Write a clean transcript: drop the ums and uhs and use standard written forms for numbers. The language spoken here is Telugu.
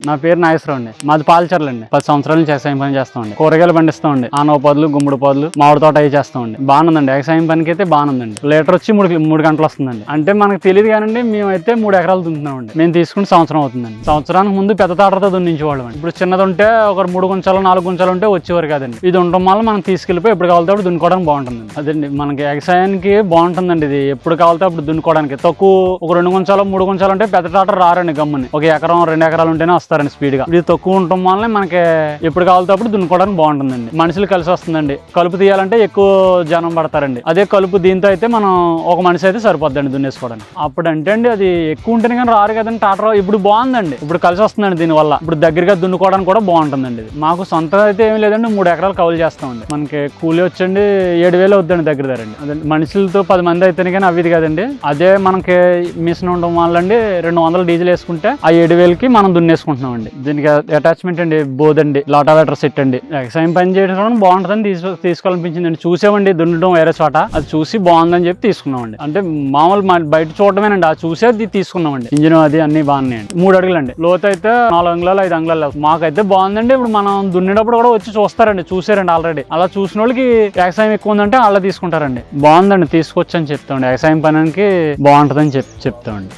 నా పేరు నాగేశ్వరరావు అండి. మాది పాలచర్లు అండి. 10 సంవత్సరాల నుంచి వ్యవసాయం పని చేస్తామండి. కూరగాయలు పండిస్తామండి. ఆనవ పదులు, గుమ్మడి పదులు, మామిడి తోట అవి చేస్తామండి. బాగుందండి. వ్యవసాయం పనికి అయితే బాగుందండి. లీటర్ వచ్చి 3 గంటలు వస్తుందండి. అంటే మనకు తెలియదు కానండి, మేమైతే 3 ఎకరాలు దున్నుతున్నామండి. మేము తీసుకుని సంవత్సరం అవుతుందండి. సంవత్సరానికి ముందు పెద్ద తాటతో దున్నించేవాళ్ళం అండి. ఇప్పుడు చిన్నది ఉంటే ఒక 3 గుంచాలు 4 గుంచాలు ఉంటే వచ్చేవారు కాదండి. ఇది ఉండటం వల్ల మనం తీసుకెళ్ళిపోయి ఎప్పుడు కావాలితే అప్పుడు దున్నుకోవడానికి బాగుంటుందండి. అదండి మనకి వ్యవసాయానికి బాగుంటుందండి. ఇది ఎప్పుడు కావాలితే అప్పుడు దున్నుకోవడానికి. తక్కువ ఒక 2 గుంచాలు 3 గుంచాలు ఉంటే పెద్ద టాటర్ రారండి గమ్ముని. ఒక ఎకరం 2 ఎకరాలు ఉంటేనే వస్తారండి స్పీడ్ గా. ఇది తక్కువ ఉండటం వల్ల మనకి ఎప్పుడు కావాలితే అప్పుడు దున్నుకోవడానికి బాగుంటుందండి. మనుషులు కలిసి వస్తుందండి. కలుపు తీయాలంటే ఎక్కువ జనం పడతారండి. అదే కలుపు దీంతో అయితే మనం ఒక మనిషి అయితే సరిపోద్దండి దున్నేసుకోవడానికి. అప్పుడు అంటే అండి అది ఎక్కువ ఉంటేనే కానీ రారు కదండి టాటర్. ఇప్పుడు బాగుందండి. ఇప్పుడు కలిసి వస్తుందండి దీని వల్ల. ఇప్పుడు దగ్గరగా దున్నుకోవడానికి కూడా బాగుంటుందండి. మాకు సొంత అయితే ఏమి లేదండి. 3 ఎకరాలు కౌలు చేస్తామండి. మనకి కూలీ వచ్చండి 7,000 అవుద్దండి దగ్గర ధరండి. అదే మనుషులతో 10 మంది అయితేనే కానీ అవి కదండి. అదే మనకి మిషన్ ఉండడం వల్ల అండి 200 డీజిల్ వేసుకుంటే ఆ 7,000కి మనం దున్నేసుకుంటున్నాం అండి. దీనికి అటాచ్మెంట్ అండి బోదండి, లాటావేటర్ సెట్ అండి. వ్యవసాయం పని చేయడం బాగుంటుందని తీసుకోవాలనిపించిందండి. చూసామండి దున్నడం వేరే చోట, అది చూసి బాగుందని చెప్పి తీసుకున్నామండి. అంటే మామూలు బయట చూడటమేనండి, అది చూసే అది తీసుకున్నామండి. ఇంజిన్ అది అన్ని బాగున్నాయండి. 3 అడుగులండి లోతు అయితే 4 అంగుళాలు 5 అంగుళాలు. మాకైతే బాగుందండి. ఇప్పుడు మనం దున్నేటప్పుడు కూడా వచ్చి చూస్తారండి, చూసారండి ఆల్రెడీ. అలా చూసిన వాళ్ళకి వ్యవసాయం ఎక్కువ ఉందంటే అలా తీసుకుంటారండి. బాగుందండి, తీసుకొచ్చని చెప్తామండి. వ్యవసాయం పనికి బాగుంటుందని చెప్తామండి.